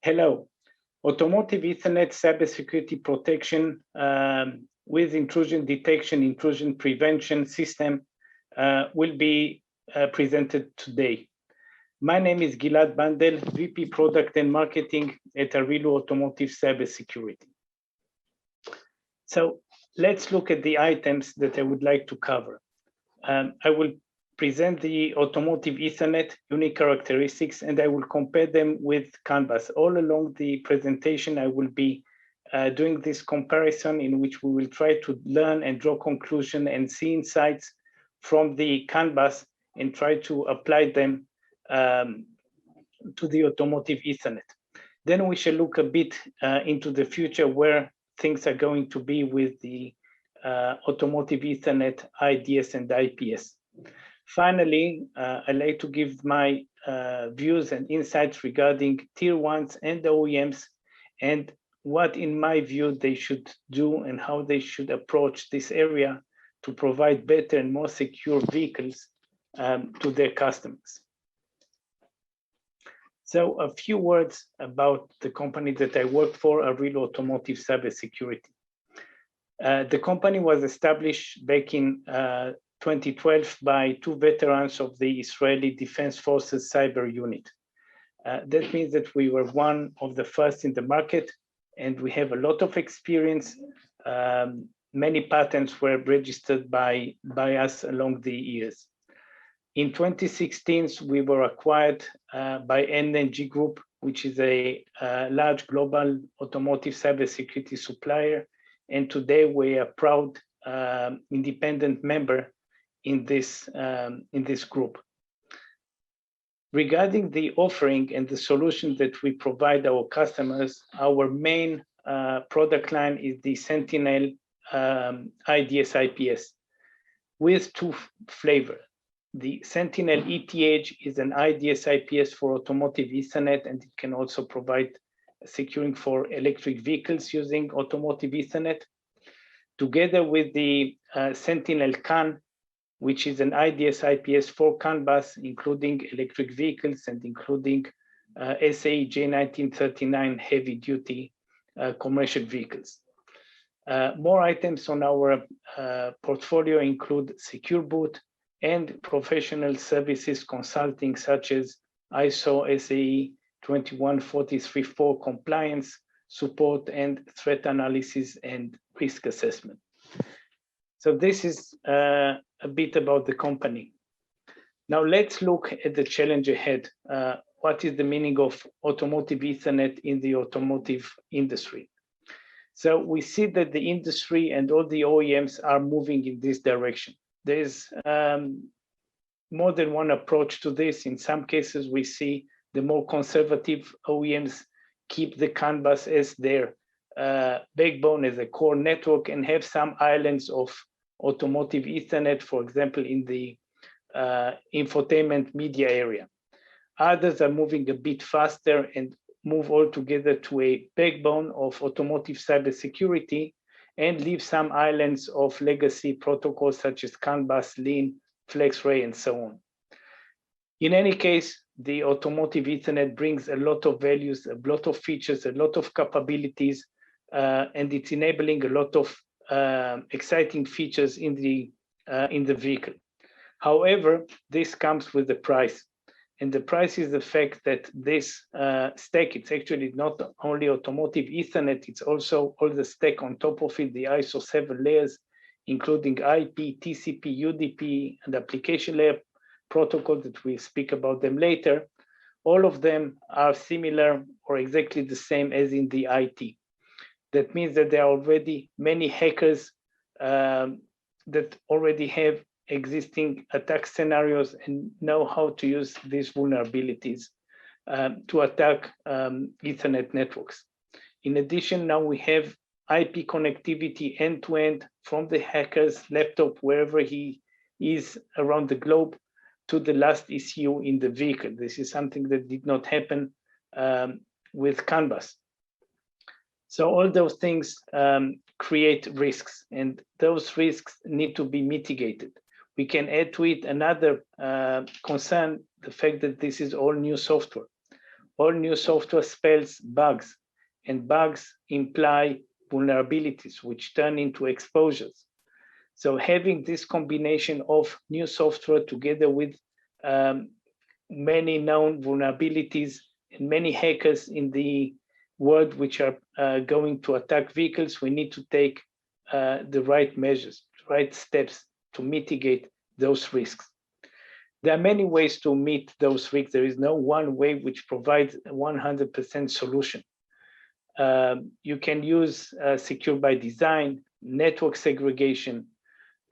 Hello. Automotive Ethernet cybersecurity protection with intrusion detection, intrusion prevention system will be presented today. My name is Gilad Bandel, VP Product and Marketing at Arilou Automotive Cybersecurity. So let's look at the items that I would like to cover. I will present the Automotive Ethernet unique characteristics, and I will compare them with CANBUS. All along the presentation, I will be doing this comparison in which we will try to learn and draw conclusion and see insights from the CANBUS and try to apply them to the Automotive Ethernet. Then we shall look a bit into the future where things are going to be with the Automotive Ethernet, IDS and IPS. Finally, I'd like to give my views and insights regarding tier ones and OEMs and what, in my view, they should do and how they should approach this area to provide better and more secure vehicles to their customers. So a few words about the company that I work for, Arilou Automotive Cybersecurity. The company was established back in 2012 by two veterans of the Israeli Defense Forces cyber unit. That means that we were one of the first in the market, and we have a lot of experience. Many patents were registered by us along the years. In 2016, we were acquired by NNG Group, which is a large global automotive cybersecurity supplier. And today we are proud independent member in this group. Regarding the offering and the solution that we provide our customers, our main product line is the Sentinel IDS IPS with two flavors. The Sentinel ETH is an IDS IPS for Automotive Ethernet, and it can also provide securing for electric vehicles using Automotive Ethernet. Together with the Sentinel CAN, which is an IDS IPS for CANBUS, including electric vehicles and including SAE J1939 heavy-duty commercial vehicles. More items on our portfolio include secure boot and professional services consulting, such as ISO SAE 21434 compliance, support, and threat analysis and risk assessment. So this is a bit about the company. Now let's look at the challenge ahead. What is the meaning of Automotive Ethernet in the automotive industry? So we see that the industry and all the OEMs are moving in this direction. There's more than one approach to this. In some cases, we see the more conservative OEMs keep the CANBUS as their backbone, as a core network, and have some islands of Automotive Ethernet, for example, in the infotainment media area. Others are moving a bit faster and move all together to a backbone of automotive cybersecurity and leave some islands of legacy protocols such as CANBUS, LIN, FlexRay, and so on. In any case, the Automotive Ethernet brings a lot of values, a lot of features, a lot of capabilities, and it's enabling a lot of exciting features in the vehicle. However, this comes with a price. And the price is the fact that this stack, it's actually not only Automotive Ethernet, it's also all the stack on top of it, the ISO 7 layers, including IP, TCP, UDP, and application layer protocol that we'll speak about them later. All of them are similar or exactly the same as in the IT. That means that there are already many hackers that already have existing attack scenarios and know how to use these vulnerabilities to attack Ethernet networks. In addition, now we have IP connectivity end-to-end from the hacker's laptop, wherever he is around the globe, to the last ECU in the vehicle. This is something that did not happen with CANBUS. So all those things create risks, and those risks need to be mitigated. We can add to it another concern, the fact that this is all new software. All new software spells bugs, and bugs imply vulnerabilities, which turn into exposures. So having this combination of new software together with many known vulnerabilities and many hackers in the world which are going to attack vehicles, we need to take the right measures, right steps to mitigate those risks. There are many ways to meet those risks. There is no one way which provides a 100% solution. You can use secure by design, network segregation,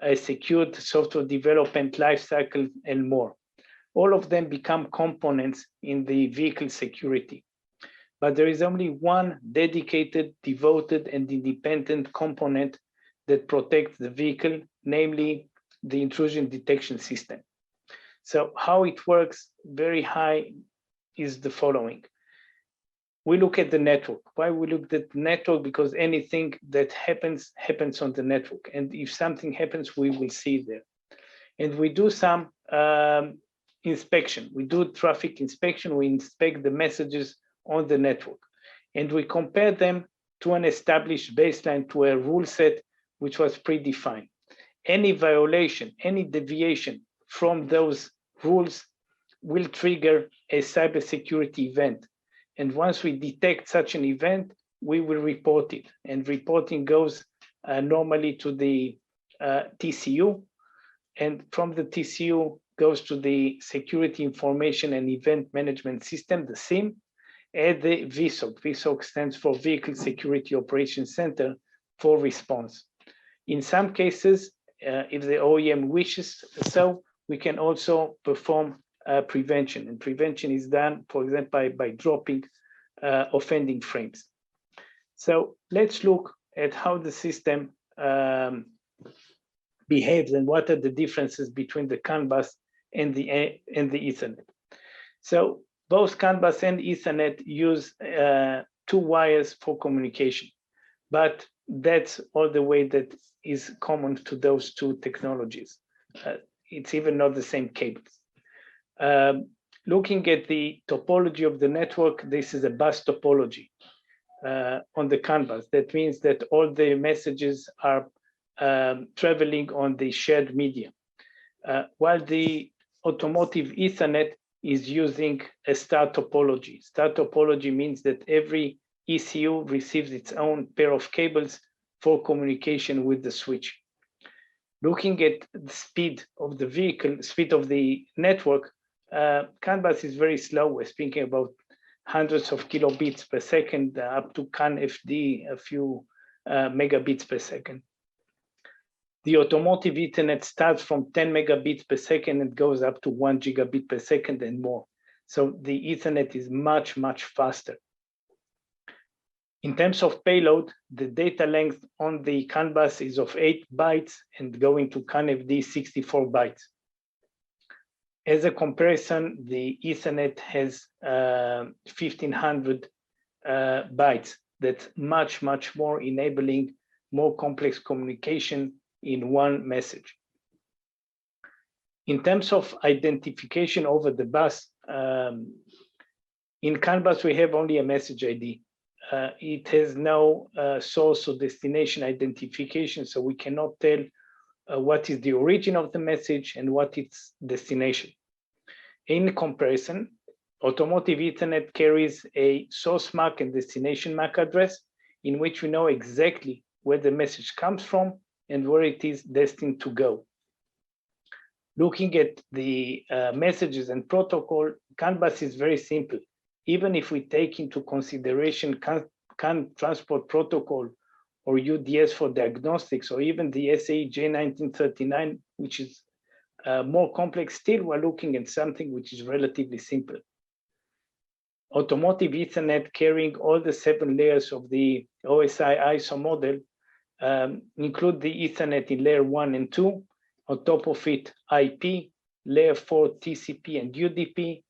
a secured software development lifecycle, and more. All of them become components in the vehicle security. But there is only one dedicated, devoted, and independent component that protects the vehicle, namely the intrusion detection system. So how it works very high is the following. We look at the network. Why we look at the network? Because anything that happens on the network. And if something happens, we will see it there. And we do some inspection. We do traffic inspection. We inspect the messages on the network. And we compare them to an established baseline, to a rule set which was predefined. Any violation, any deviation from those rules will trigger a cybersecurity event. And once we detect such an event, we will report it. And reporting goes normally to the TCU. And from the TCU goes to the Security Information and Event Management System, the SIEM, and the VSOC. VSOC stands for Vehicle Security Operations Center for response. In some cases, if the OEM wishes so, we can also perform prevention. And prevention is done, for example, by dropping offending frames. So let's look at how the system behaves and what are the differences between the CANBUS and the Ethernet. So both CANBUS and Ethernet use 2 wires for communication, but that's all the way that is common to those 2 technologies. It's even not the same cables. Looking at the topology of the network, this is a bus topology on the CANBUS. That means that all the messages are traveling on the shared media, while the Automotive Ethernet is using a star topology. Star topology means that every ECU receives its own pair of cables for communication with the switch. Looking at the speed of the vehicle, speed of the network, CANBUS is very slow. We're speaking about hundreds of kilobits per second, up to CAN-FD, a few megabits per second. The Automotive Ethernet starts from 10 megabits per second and goes up to 1 gigabit per second and more. So the Ethernet is much, much faster. In terms of payload, the data length on the CANBUS is of 8 bytes and going to CAN-FD 64 bytes. As a comparison, the Ethernet has 1500 bytes. That's much, much more, enabling more complex communication in one message. In terms of identification over the bus, in CANBUS, we have only a message ID. It has no source or destination identification, so we cannot tell what is the origin of the message and what its destination. In comparison, Automotive Ethernet carries a source MAC and destination MAC address, in which we know exactly where the message comes from and where it is destined to go. Looking at the messages and protocol, CANBUS is very simple. Even if we take into consideration CAN transport protocol or UDS for diagnostics, or even the SAE J1939, which is more complex, still we're looking at something which is relatively simple. Automotive Ethernet, carrying all the 7 layers of the OSI ISO model, include the Ethernet in layer 1 and 2, on top of it IP, layer 4 TCP and UDP,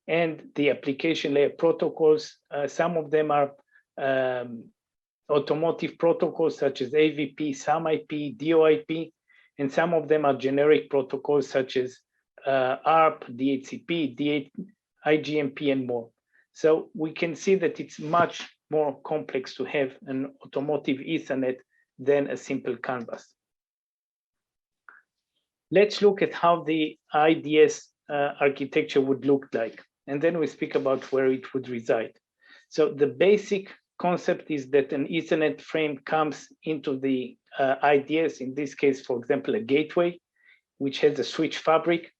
and the application layer protocols. Some of them are automotive protocols such as AVP, SAM-IP, DOIP, and some of them are generic protocols such as ARP, DHCP, IGMP, and more. So we can see that it's much more complex to have an automotive Ethernet than a simple CANBUS. Let's look at how the IDS architecture would look like, and then we speak about where it would reside. So the basic concept is that an Ethernet frame comes into the IDS, in this case, for example, a gateway, which has a switch fabric,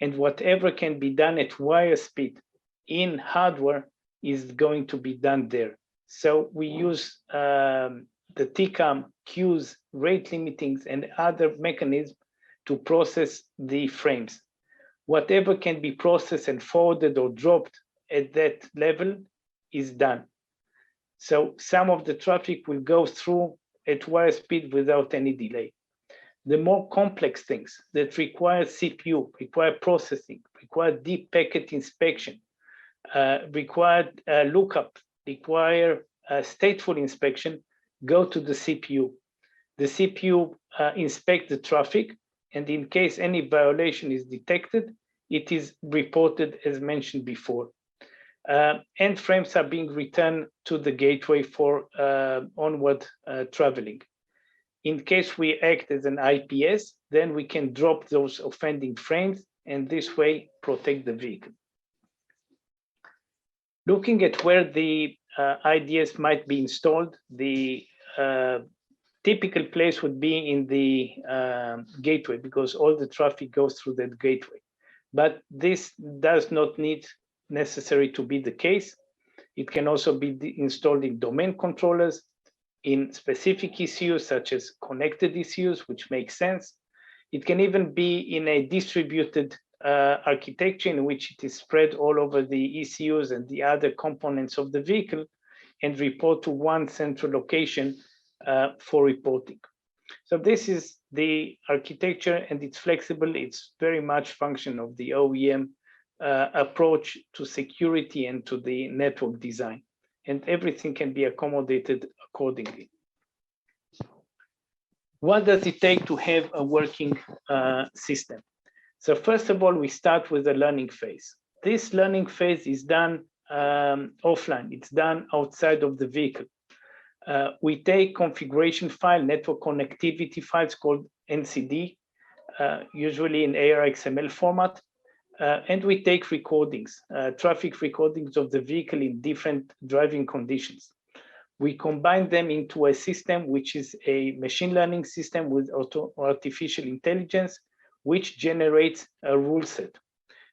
and whatever can be done at wire speed in hardware is going to be done there. So we use the TCAM, queues, rate limitings, and other mechanisms to process the frames. Whatever can be processed and forwarded or dropped at that level is done. So some of the traffic will go through at wire speed without any delay. The more complex things that require CPU, require processing, require deep packet inspection, require lookup, require stateful inspection, go to the CPU. The CPU inspects the traffic, and in case any violation is detected, it is reported as mentioned before. And frames are being returned to the gateway for onward traveling. In case we act as an IPS, then we can drop those offending frames and this way protect the vehicle. Looking at where the IDS might be installed, the typical place would be in the gateway because all the traffic goes through that gateway. But this does not need necessary to be the case. It can also be installed in domain controllers, in specific ECUs such as connected ECUs, which makes sense. It can even be in a distributed architecture in which it is spread all over the ECUs and the other components of the vehicle and report to one central location for reporting. So this is the architecture and it's flexible. It's very much function of the OEM approach to security and to the network design. And everything can be accommodated accordingly. What does it take to have a working system? So first of all, we start with the learning phase. This learning phase is done offline. It's done outside of the vehicle. We take configuration file, network connectivity files called NCD, usually in ARXML format, and we take recordings, traffic recordings of the vehicle in different driving conditions. We combine them into a system which is a machine learning system with artificial intelligence, which generates a rule set.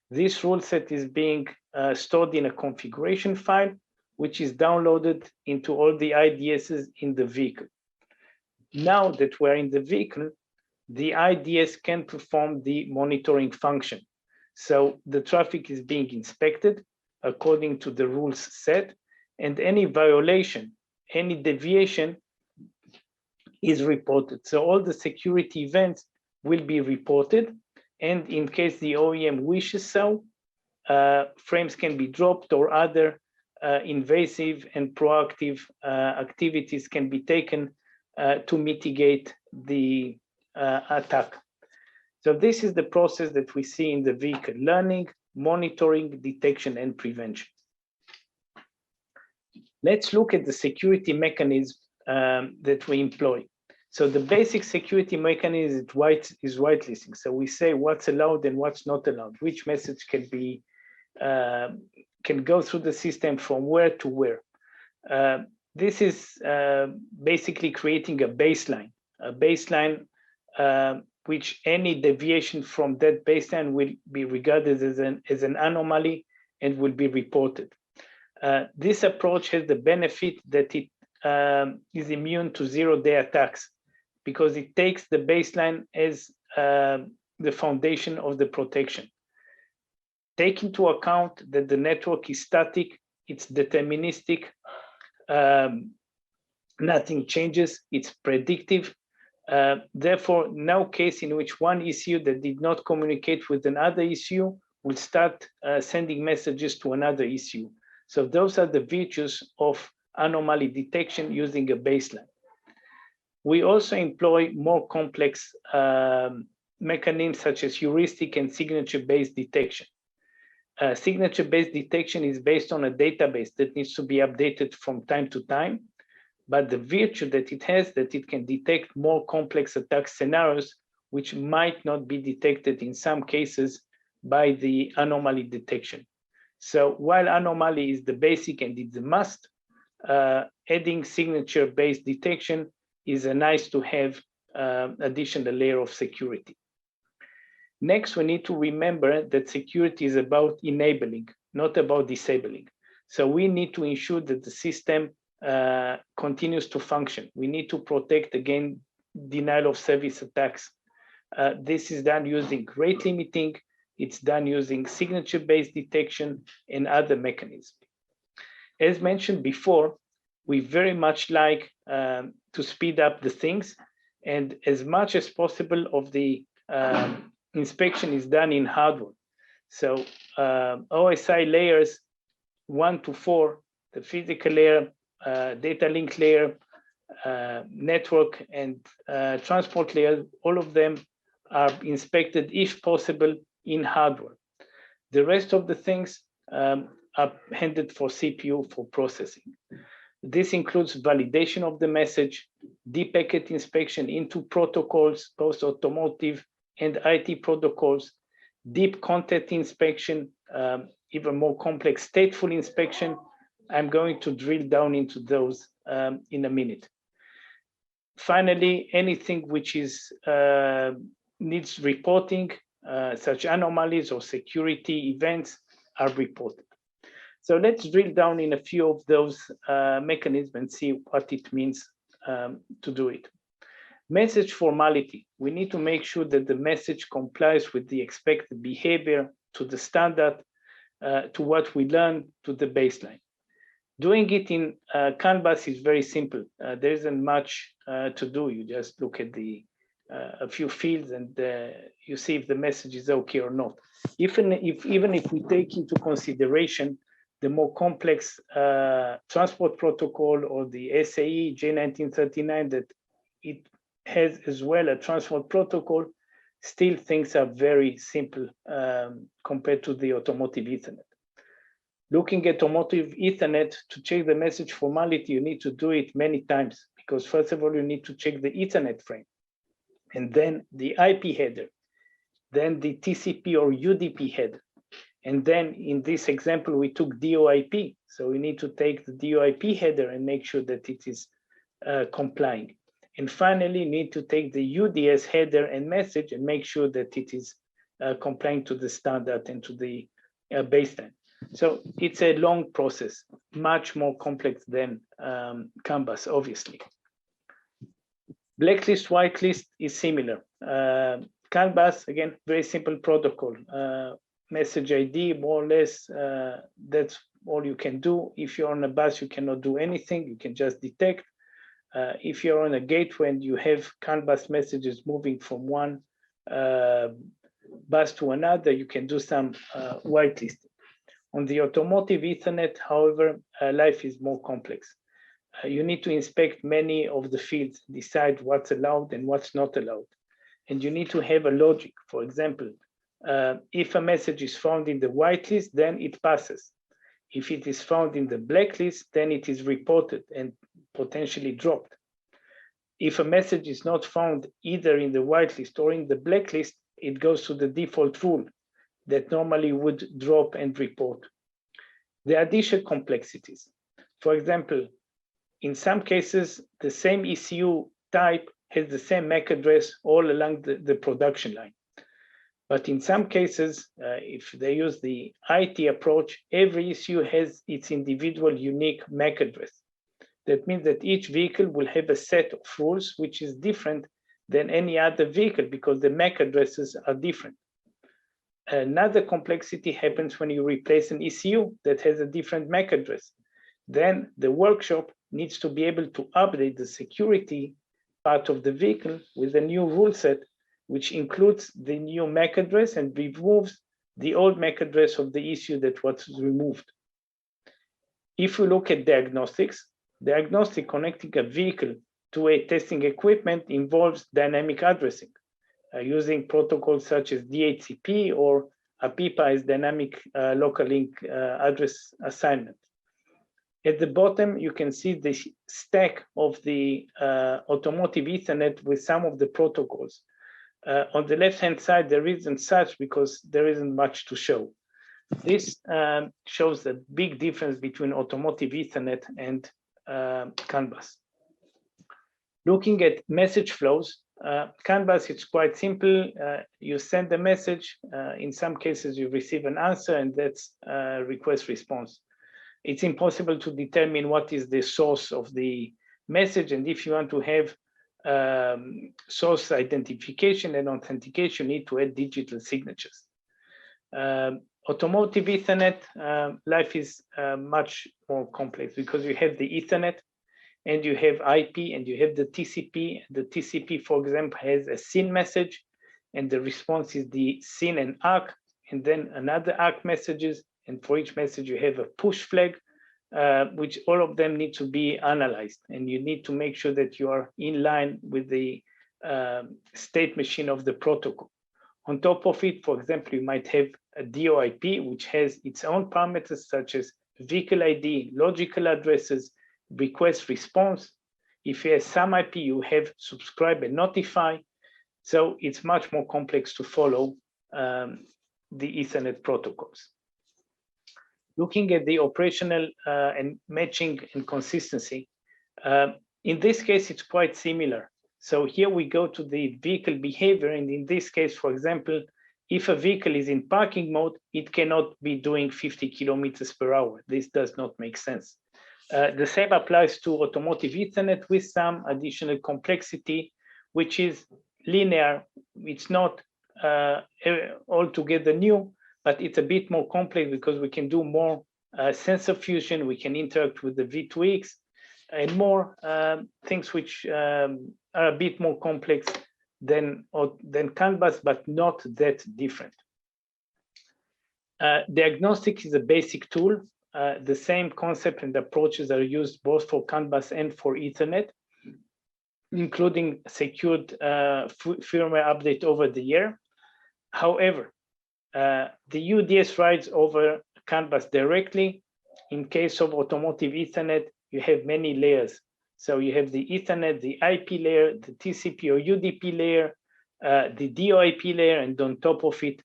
This rule set is being stored in a configuration file, which is downloaded into all the IDSs in the vehicle. Now that we're in the vehicle, the IDS can perform the monitoring function. So the traffic is being inspected according to the rules set, and any violation, any deviation is reported. So all the security events will be reported, and in case the OEM wishes so, frames can be dropped or other invasive and proactive activities can be taken to mitigate the attack. So this is the process that we see in the vehicle: learning, monitoring, detection, and prevention. Let's look at the security mechanism that we employ. So the basic security mechanism is whitelisting. So we say what's allowed and what's not allowed, which message can be can go through the system from where to where. This is basically creating a baseline which any deviation from that baseline will be regarded as an anomaly and will be reported. This approach has the benefit that it is immune to zero-day attacks because it takes the baseline as the foundation of the protection. Take into account that the network is static, it's deterministic, nothing changes, it's predictive. Therefore, no case in which one ECU that did not communicate with another ECU will start sending messages to another ECU. So those are the virtues of anomaly detection using a baseline. We also employ more complex mechanisms such as heuristic and signature-based detection. Signature-based detection is based on a database that needs to be updated from time to time, but the virtue that it has, that it can detect more complex attack scenarios, which might not be detected in some cases by the anomaly detection. So while anomaly is the basic and it's a must, adding signature-based detection is a nice to have additional layer of security. Next, we need to remember that security is about enabling, not about disabling. So we need to ensure that the system continues to function. We need to protect against denial of service attacks. This is done using rate limiting. It's done using signature-based detection and other mechanisms. As mentioned before, we very much like to speed up the things, and as much as possible of the inspection is done in hardware. So OSI layers 1 to 4, the physical layer, data link layer, network and transport layer, all of them are inspected if possible in hardware. The rest of the things are handed for CPU for processing. This includes validation of the message, deep packet inspection into protocols, both automotive and IT protocols, deep content inspection, even more complex stateful inspection. I'm going to drill down into those in a minute. Finally, anything which is needs reporting, such anomalies or security events are reported. So let's drill down in a few of those mechanisms and see what it means to do it. Message formality. We need to make sure that the message complies with the expected behavior, to the standard, to what we learn, to the baseline. Doing it in CANBUS is very simple. There isn't much to do. You just look at the a few fields and you see if the message is okay or not. Even if we take into consideration the more complex transport protocol or the SAE J1939 that it has as well a transport protocol, still things are very simple compared to the Automotive Ethernet. Looking at Automotive Ethernet, to check the message formality, you need to do it many times, because first of all, you need to check the Ethernet frame, and then the IP header, then the TCP or UDP header. And then in this example, we took DOIP. So we need to take the DOIP header and make sure that it is complying. And finally, need to take the UDS header and message and make sure that it is complying to the standard and to the baseline. So it's a long process, much more complex than CANBUS, obviously. Blacklist, whitelist is similar. CANBUS, again, very simple protocol. Message ID, more or less, that's all you can do. If you're on a bus, you cannot do anything. You can just detect. If you're on a gateway and you have CANBUS messages moving from one bus to another, you can do some whitelisting. On the Automotive Ethernet, however, life is more complex. You need to inspect many of the fields, decide what's allowed and what's not allowed. And you need to have a logic. For example, if a message is found in the whitelist, then it passes. If it is found in the blacklist, then it is reported and potentially dropped. If a message is not found either in the whitelist or in the blacklist, it goes to the default rule that normally would drop and report. There are additional complexities. For example, in some cases, the same ECU type has the same MAC address all along the production line. But in some cases, if they use the IT approach, every ECU has its individual unique MAC address. That means that each vehicle will have a set of rules which is different than any other vehicle because the MAC addresses are different. Another complexity happens when you replace an ECU that has a different MAC address. Then the workshop needs to be able to update the security part of the vehicle with a new rule set, which includes the new MAC address and removes the old MAC address of the ECU that was removed. If we look at diagnostics, diagnostic connecting a vehicle to a testing equipment involves dynamic addressing using protocols such as DHCP or APIPA is dynamic local link address assignment. At the bottom, you can see the stack of the Automotive Ethernet with some of the protocols. On the left-hand side, there isn't such because there isn't much to show. This shows the big difference between Automotive Ethernet and CANBUS. Looking at message flows, CANBUS, it's quite simple. You send a message. In some cases, you receive an answer, and that's request response. It's impossible to determine what is the source of the message, and if you want to have source identification and authentication, you need to add digital signatures. Automotive Ethernet, life is much more complex because you have the Ethernet and you have IP and you have the TCP. The TCP, for example, has a SYN message, and the response is the SYN and ACK, and then another ACK messages. And for each message, you have a push flag, which all of them need to be analyzed. And you need to make sure that you are in line with the state machine of the protocol. On top of it, for example, you might have a DOIP, which has its own parameters such as vehicle ID, logical addresses, request response. If you have some IP, you have subscribe and notify. So it's much more complex to follow the Ethernet protocols. Looking at the operational and matching and consistency, in this case, it's quite similar. So here we go to the vehicle behavior. And in this case, for example, if a vehicle is in parking mode, it cannot be doing 50 kilometers per hour. This does not make sense. The same applies to Automotive Ethernet with some additional complexity, which is linear. It's not altogether new, but it's a bit more complex because we can do more sensor fusion, we can interact with the V2X, and more things which are a bit more complex than CANBUS, but not that different. Diagnostics is a basic tool. The same concept and approaches are used both for CANBUS and for Ethernet, including secured firmware update over the year. However, the UDS rides over CANBUS directly. In case of Automotive Ethernet, you have many layers. So you have the Ethernet, the IP layer, the TCP or UDP layer, the DOIP layer, and on top of it,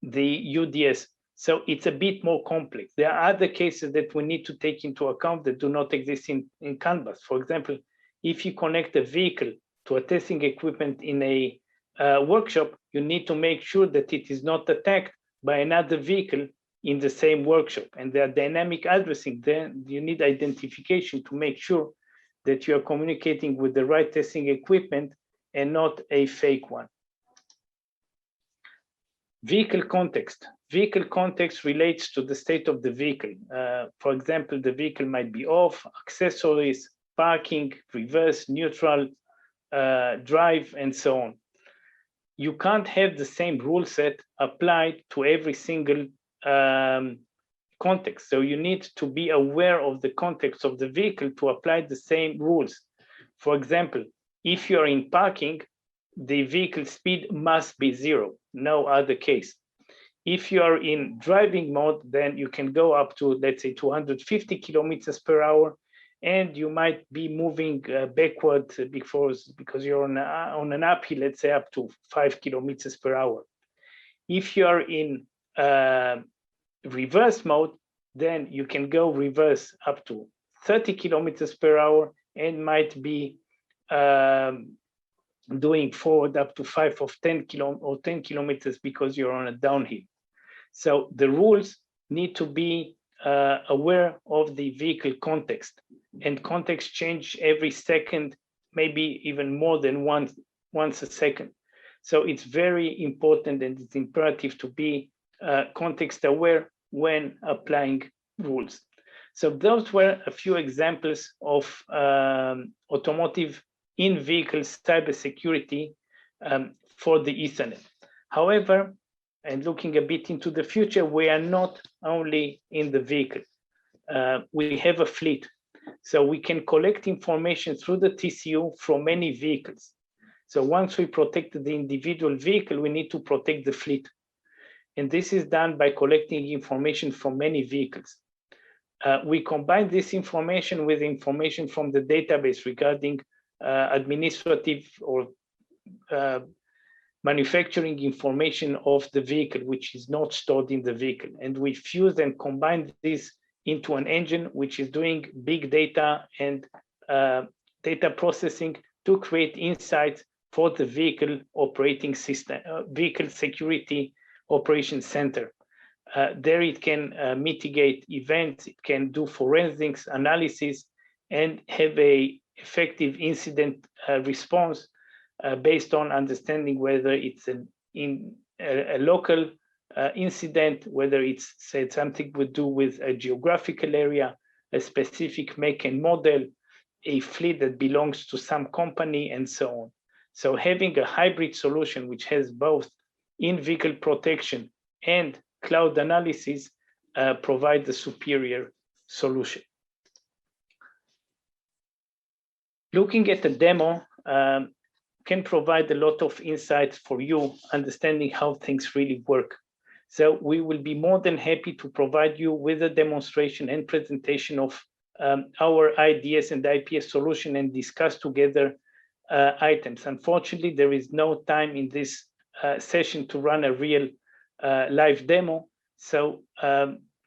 the UDS. So it's a bit more complex. There are other cases that we need to take into account that do not exist in CANBUS. For example, if you connect a vehicle to a testing equipment in a workshop, you need to make sure that it is not attacked by another vehicle in the same workshop. And there are dynamic addressing. Then you need identification to make sure that you are communicating with the right testing equipment and not a fake one. Vehicle context. Vehicle context relates to the state of the vehicle. For example, the vehicle might be off, accessories, parking, reverse, neutral, drive, and so on. You can't have the same rule set applied to every single context. So you need to be aware of the context of the vehicle to apply the same rules. For example, if you're in parking, the vehicle speed must be 0, no other case. If you are in driving mode, then you can go up to, let's say, 250 kilometers per hour, and you might be moving backward because you're on an uphill, let's say up to 5 kilometers per hour. If you are in reverse mode, then you can go reverse up to 30 kilometers per hour and might be doing forward up to 5 or 10 kilometers because you're on a downhill. So the rules need to be aware of the vehicle context, and context change every second, maybe even more than once a second. So it's very important and it's imperative to be context aware when applying rules. So those were a few examples of automotive in-vehicle cybersecurity for the Ethernet. However, and looking a bit into the future, we are not only in the vehicle. We have a fleet. So we can collect information through the TCU from many vehicles. So once we protect the individual vehicle, we need to protect the fleet. And this is done by collecting information from many vehicles. We combine this information with information from the database regarding administrative or manufacturing information of the vehicle, which is not stored in the vehicle. And we fuse and combine this into an engine which is doing big data and data processing to create insights for the vehicle operating system, vehicle security operation center. There it can mitigate events, it can do forensics analysis, and have a effective incident response based on understanding whether it's a local incident, whether it's said something to do with a geographical area, a specific make and model, a fleet that belongs to some company, and so on. So having a hybrid solution which has both in-vehicle protection and cloud analysis provides a superior solution. Looking at the demo can provide a lot of insights for you, understanding how things really work. So we will be more than happy to provide you with a demonstration and presentation of our IDS and IPS solution and discuss together items. Unfortunately, there is no time in this session to run a real live demo. So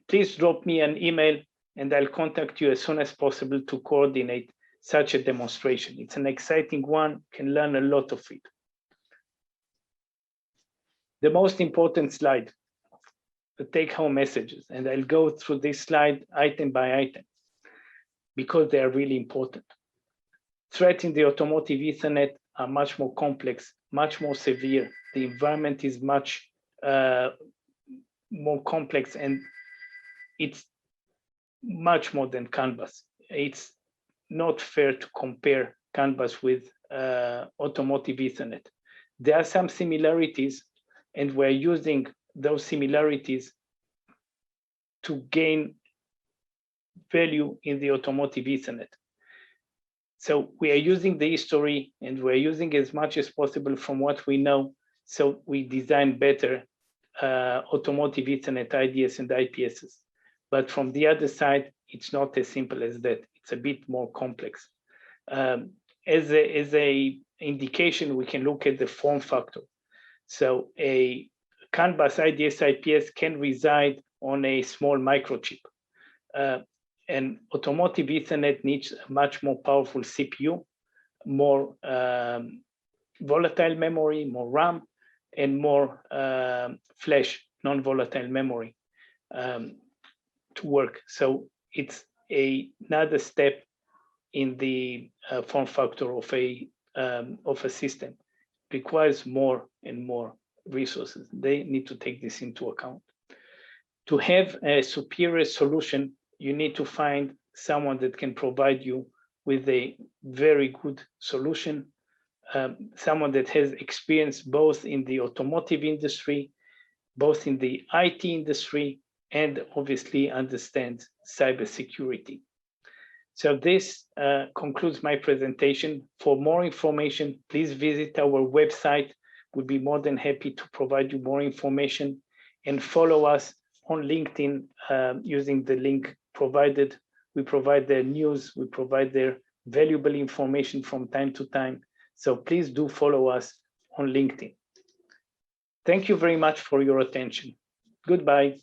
please drop me an email and I'll contact you as soon as possible to coordinate such a demonstration. It's an exciting one, can learn a lot of it. The most important slide, the take-home messages, and I'll go through this slide item by item because they are really important. Threats in the automotive Ethernet are much more complex, much more severe. The environment is much more complex, and it's much more than CANBUS. It's not fair to compare CANBUS with Automotive Ethernet. There are some similarities, and we're using those similarities to gain value in the Automotive Ethernet. So we are using the history, and we're using as much as possible from what we know, so we design better Automotive Ethernet IDS and IPSs. But from the other side, it's not as simple as that. It's a bit more complex. As a indication, we can look at the form factor. So a CANBUS IDS IPS can reside on a small microchip. And Automotive Ethernet needs a much more powerful CPU, more volatile memory, more RAM, and more flash, non-volatile memory to work. So it's another step in the form factor of a system. It requires more and more resources. They need to take this into account. To have a superior solution, you need to find someone that can provide you with a very good solution, someone that has experience both in the automotive industry, both in the IT industry, and obviously understands cybersecurity. So this concludes my presentation. For more information, please visit our website. We'll be more than happy to provide you more information, and follow us on LinkedIn using the link provided. We provide their news, we provide their valuable information from time to time. So please do follow us on LinkedIn. Thank you very much for your attention. Goodbye.